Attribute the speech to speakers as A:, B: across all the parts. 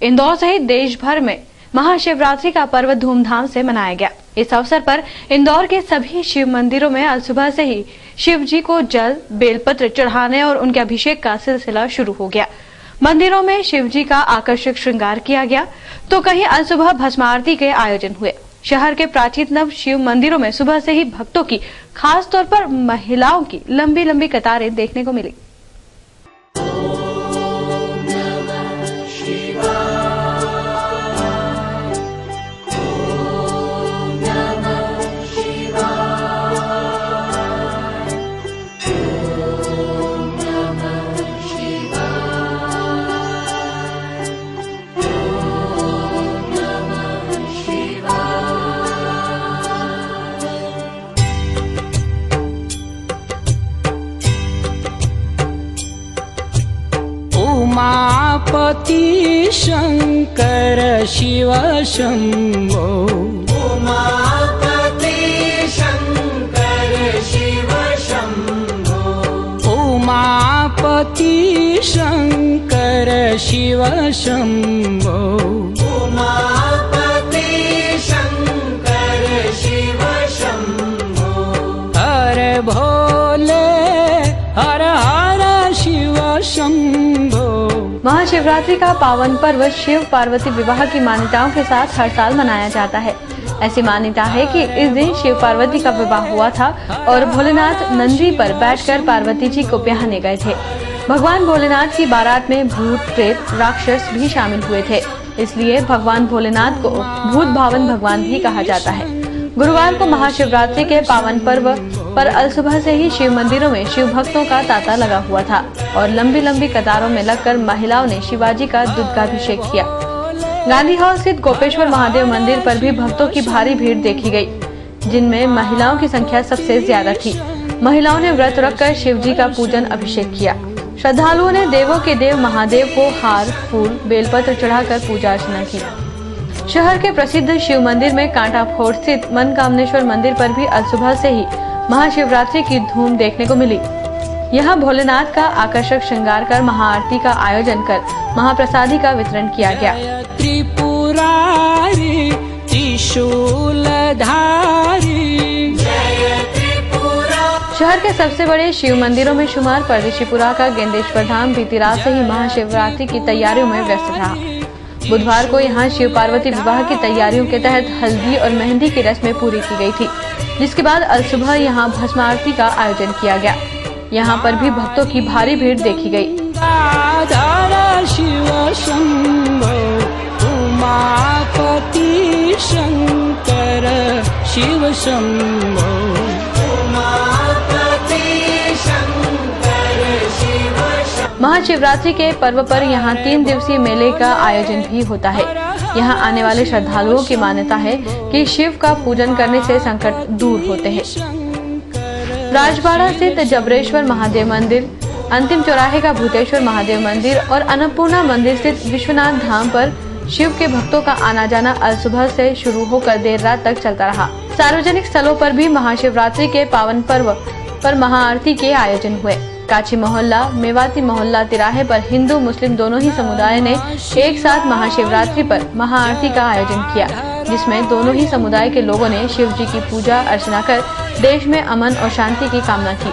A: इंदौर सहित देश भर में महाशिवरात्रि का पर्व धूमधाम से मनाया गया। इस अवसर पर इंदौर के सभी शिव मंदिरों में आज सुबह से ही शिव जी को जल, बेलपत्र चढ़ाने और उनके अभिषेक का सिलसिला शुरू हो गया। मंदिरों में शिव जी का आकर्षक श्रृंगार किया गया तो कहीं आज सुबह भस्म आरती के आयोजन हुए। शहर के प्राचीन नव शिव मंदिरों में सुबह से ही भक्तों की, खास तौर पर महिलाओं की लंबी लंबी कतारें देखने को मिली।
B: उमापति शंकर शिव शंभो,
C: उमापति शंकर शिव शंभो,
B: उमापति शंकर शिव शंभो,
C: उमापति शंकर शिव शंभो।
B: हर भोले हर हर शिव शंभो।
A: महाशिवरात्रि का पावन पर्व शिव पार्वती विवाह की मान्यताओं के साथ हर साल मनाया जाता है। ऐसी मान्यता है कि इस दिन शिव पार्वती का विवाह हुआ था और भोलेनाथ नंदी पर बैठकर पार्वती जी को ब्याहने गए थे। भगवान भोलेनाथ की बारात में भूत, प्रेत, राक्षस भी शामिल हुए थे। इसलिए भगवान भोलेनाथ को भूत भावन भगवान भी कहा जाता है। गुरुवार को महाशिवरात्रि के पावन पर्व पर अल सुबह से ही शिव मंदिरों में शिव भक्तों का तांता लगा हुआ था और लंबी लंबी कतारों में लगकर महिलाओं ने शिवाजी का दुग्धाभिषेक किया। गांधी हॉल स्थित गोपेश्वर महादेव मंदिर पर भी भक्तों की भारी भीड़ देखी गई, जिनमें महिलाओं की संख्या सबसे ज्यादा थी। महिलाओं ने व्रत रखकर शिव जी का पूजन अभिषेक किया। श्रद्धालुओं ने देवों के देव महादेव को हार, फूल, बेलपत्र चढ़ाकर पूजा अर्चना की। शहर के प्रसिद्ध शिव मंदिर में कांटा फोड़ स्थित मनकामनेश्वर मंदिर पर भी आज सुबह से ही महाशिवरात्रि की धूम देखने को मिली। यहाँ भोलेनाथ का आकर्षक श्रृंगार कर महाआरती का आयोजन कर महाप्रसादी का वितरण किया गया।
B: त्रिपुरारी त्रिशूलधारी,
A: शहर के सबसे बड़े शिव मंदिरों में शुमार परदेशीपुरा का गेंदेश्वर धाम बीती रात से ही महाशिवरात्रि की तैयारियों में व्यस्त रहा। बुधवार को यहाँ शिव पार्वती विवाह की तैयारियों के तहत हल्दी और मेहंदी की रस्में पूरी की गई थी, जिसके बाद अल सुबह यहाँ भस्म आरती का आयोजन किया गया। यहाँ पर भी भक्तों की भारी भीड़ देखी गई।
B: शिव शंभो, उमापति शंकर शिव शंभो,
C: उमापति शंकर शिव शंभो।
A: महाशिवरात्रि के पर्व पर यहाँ 3 दिवसीय मेले का आयोजन भी होता है। यहाँ आने वाले श्रद्धालुओं की मान्यता है कि शिव का पूजन करने से संकट दूर होते हैं। राजबाड़ा स्थित जबरेश्वर महादेव मंदिर, अंतिम चौराहे का भूतेश्वर महादेव मंदिर और अन्नपूर्णा मंदिर स्थित विश्वनाथ धाम पर शिव के भक्तों का आना जाना अल सुबह से शुरू होकर देर रात तक चलता रहा। सार्वजनिक स्थलों पर भी महाशिवरात्रि के पावन पर्व पर महाआरती के आयोजन हुए। काची मोहल्ला, मेवाती मोहल्ला तिराहे पर हिंदू मुस्लिम दोनों ही समुदाय ने एक साथ महाशिवरात्रि पर महाआरती का आयोजन किया, जिसमें दोनों ही समुदाय के लोगों ने शिव जी की पूजा अर्चना कर देश में अमन और शांति की कामना की।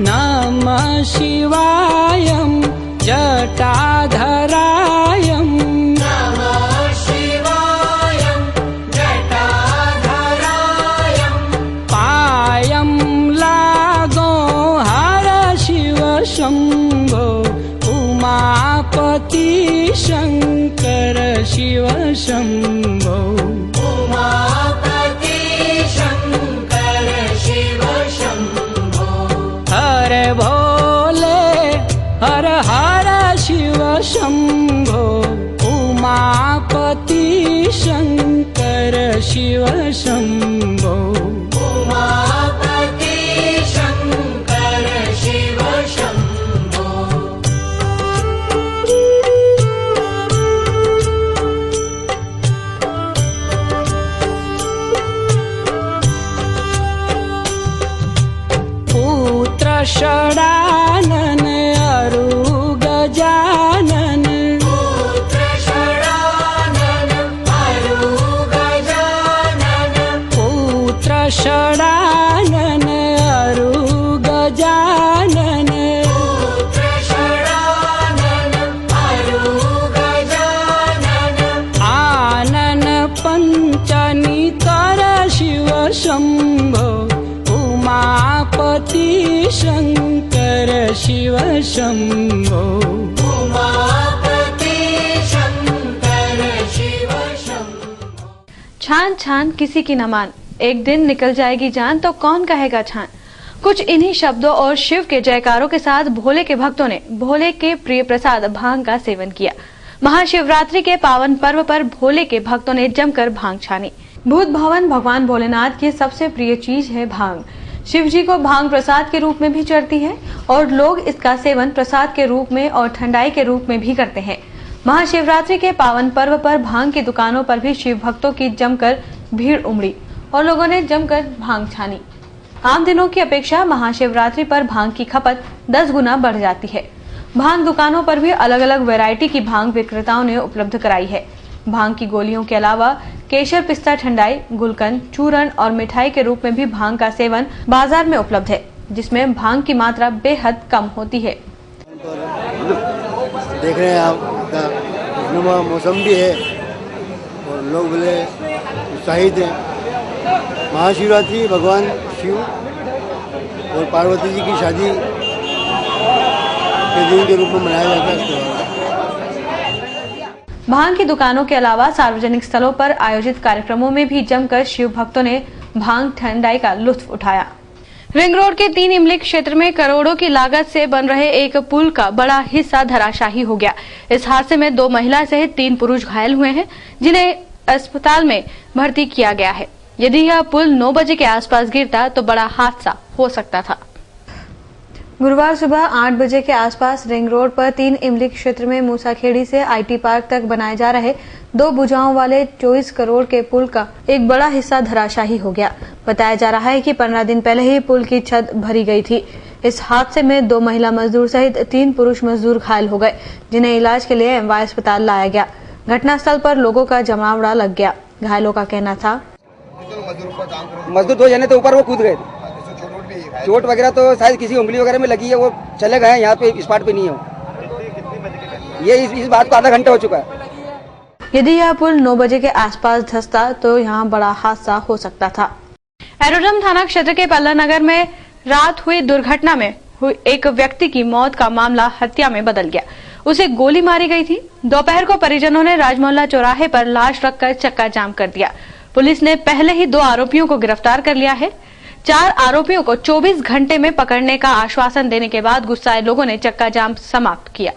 B: नमः शिवायं जटाधरायं,
C: नमः शिवायं जटाधरायं,
B: पायं लागो हर शिव शंभो, उमापति शंकर शिव शंभो,
C: उमापति शंकर शिव शंभो।
B: हर भोले हर हर शिव शंभो, उमापति शंकर शिव शंभो,
C: उमापति शंकर शिव शंभो।
B: षडानन अरु गजानन,
C: पुत्र
B: शिव शम्भो
C: उमापति शंकर शिव शंभो।
A: छान छान किसी की न मान, एक दिन निकल जाएगी जान तो कौन कहेगा छान। कुछ इन्हीं शब्दों और शिव के जयकारों के साथ भोले के भक्तों ने भोले के प्रिय प्रसाद भांग का सेवन किया। महाशिवरात्रि के पावन पर्व पर भोले के भक्तों ने जमकर भांग छानी। भूत भवन भगवान भोलेनाथ की सबसे प्रिय चीज है भांग। शिव जी को भांग प्रसाद के रूप में भी चढ़ती है और लोग इसका सेवन प्रसाद के रूप में और ठंडाई के रूप में भी करते हैं। महाशिवरात्रि के पावन पर्व पर भांग की दुकानों पर भी शिव भक्तों की जमकर भीड़ उमड़ी और लोगों ने जमकर भांग छानी। आम दिनों की अपेक्षा महाशिवरात्रि पर भांग की खपत 10 गुना बढ़ जाती है। भांग दुकानों पर भी अलग अलग वैरायटी की भांग विक्रेताओं ने उपलब्ध कराई है। भांग की गोलियों के अलावा केसर पिस्ता ठंडाई, गुलकंद, चूरन और मिठाई के रूप में भी भांग का सेवन बाजार में उपलब्ध है, जिसमें भांग की मात्रा बेहद कम होती है।
D: देख रहे हैं आपका खुशनुमा मौसम भी है और लोग बड़े उत्साहित हैं। महाशिवरात्रि भगवान शिव और पार्वती जी की शादी के दिन के रूप में मनाया जाता है इस त्योहार।
A: भांग की दुकानों के अलावा सार्वजनिक स्थलों पर आयोजित कार्यक्रमों में भी जमकर शिव भक्तों ने भांग ठंडाई का लुत्फ उठाया। रिंग रोड के 3 इमली क्षेत्र में करोड़ों की लागत से बन रहे एक पुल का बड़ा हिस्सा धराशायी हो गया। इस हादसे में 2 महिला सहित 3 पुरुष घायल हुए हैं, जिन्हें अस्पताल में भर्ती किया गया है। यदि यह पुल 9 बजे के आसपास गिरता तो बड़ा हादसा हो सकता था। गुरुवार सुबह 8 बजे के आसपास रिंग रोड पर 3 इमली क्षेत्र में मूसाखेड़ी से आईटी पार्क तक बनाए जा रहे 2 भुजाओं वाले 24 करोड़ के पुल का एक बड़ा हिस्सा धराशायी हो गया। बताया जा रहा है कि 15 दिन पहले ही पुल की छत भरी गई थी। इस हादसे में 2 महिला मजदूर सहित 3 पुरुष मजदूर घायल हो गए, जिन्हें इलाज के लिए एमवाय अस्पताल लाया गया। घटनास्थल पर लोगों का जमावड़ा लग गया। घायलों का कहना था,
E: मजदूर 2 जने तो ऊपर वो कूद गए। चोट वगैरह तो शायद किसी उंगली वगैरह में लगी है, वो चले गए, यहाँ पे स्पॉट पे नहीं है। ये इस बात को आधा घंटा हो चुका है।
A: यदि यह पुल 9 बजे के आसपास धंसता तो यहाँ बड़ा हादसा हो सकता था। एरोड्रम थाना क्षेत्र के पल्ला नगर में रात हुई दुर्घटना में हुई एक व्यक्ति की मौत का मामला हत्या में बदल गया। उसे गोली मारी गई थी। दोपहर को परिजनों ने राजमोहल्ला चौराहे पर लाश रखकर चक्का जाम कर दिया। पुलिस ने पहले ही 2 आरोपियों को गिरफ्तार कर लिया है। 4 आरोपियों को 24 घंटे में पकड़ने का आश्वासन देने के बाद गुस्साए लोगों ने चक्का जाम समाप्त किया।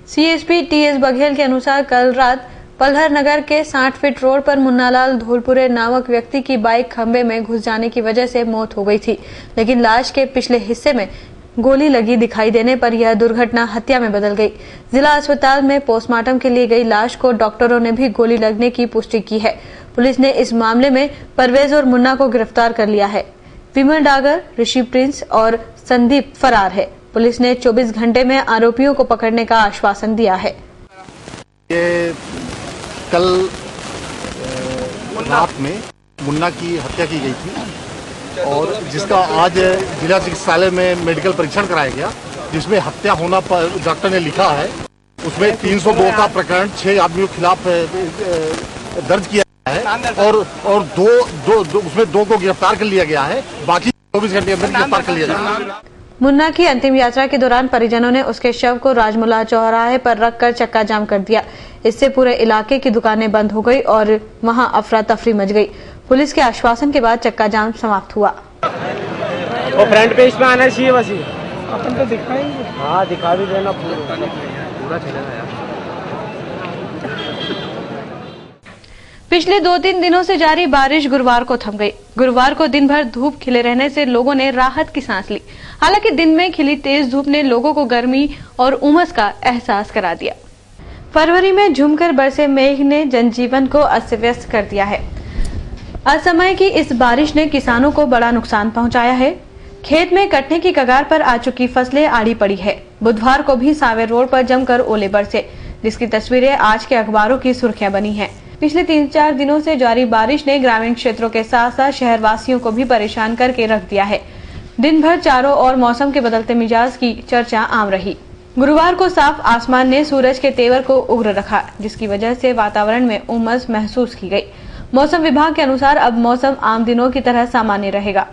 A: सीएसपी टीएस बघेल के अनुसार कल रात पल्हर नगर के 60 फीट रोड पर मुन्नालाल धोलपुरे नामक व्यक्ति की बाइक खंबे में घुस जाने की वजह से मौत हो गई थी, लेकिन लाश के पिछले हिस्से में गोली लगी दिखाई देने पर यह दुर्घटना हत्या में बदल गई। जिला अस्पताल में पोस्टमार्टम के लिए गई लाश को डॉक्टरों ने भी गोली लगने की पुष्टि की है। पुलिस ने इस मामले में परवेज और मुन्ना को गिरफ्तार कर लिया है। विमल डागर, ऋषि प्रिंस और संदीप फरार है। पुलिस ने 24 घंटे में आरोपियों को पकड़ने का आश्वासन दिया है।
F: ये कल रात में मुन्ना की हत्या की गई थी और जिसका आज जिला चिकित्सालय में मेडिकल परीक्षण कराया गया, जिसमें हत्या होना पर डॉक्टर ने लिखा है। उसमें 302 का प्रकरण 6 आदमियों के खिलाफ दर्ज किया है और उसमें 2 को गिरफ्तार कर लिया गया है। बाकी 24 घंटे अंदर गिरफ्तार कर लिया जाएगा।
A: मुन्ना की अंतिम यात्रा के दौरान परिजनों ने उसके शव को राजमोहल्ला चौराहे पर रखकर चक्का जाम कर दिया। इससे पूरे इलाके की दुकानें बंद हो गई और वहां अफरा तफरी मच गई। पुलिस के आश्वासन के बाद चक्का जाम समाप्त हुआ।
E: और फ्रंट पेज पे आना चाहिए बस ही। अपन तो दिखाएंगे। हाँ, दिखा भी देना पूरा चलेगा यार।
A: पिछले 2-3 दिनों से जारी बारिश गुरुवार को थम गई। गुरुवार को दिन भर धूप खिले रहने से लोगों ने राहत की सांस ली। हालांकि दिन में खिली तेज धूप ने लोगों को गर्मी और उमस का एहसास करा दिया। फरवरी में झुमकर बरसे मेघ ने जनजीवन को अस्त व्यस्त कर दिया है। असमय की इस बारिश ने किसानों को बड़ा नुकसान पहुंचाया है। खेत में कटने की कगार पर आ चुकी फसलें आड़ी पड़ी है। बुधवार को भी सावेर रोड पर जमकर ओले बरसे, जिसकी तस्वीरें आज के अखबारों की सुर्खियां बनी हैं। पिछले 3-4 दिनों से जारी बारिश ने ग्रामीण क्षेत्रों के साथ साथ शहरवासियों को भी परेशान करके रख दिया है। दिन भर चारों ओर मौसम के बदलते मिजाज की चर्चा आम रही। गुरुवार को साफ आसमान ने सूरज के तेवर को उग्र रखा, जिसकी वजह से वातावरण में उमस महसूस की गई। मौसम विभाग के अनुसार अब मौसम आम दिनों की तरह सामान्य रहेगा।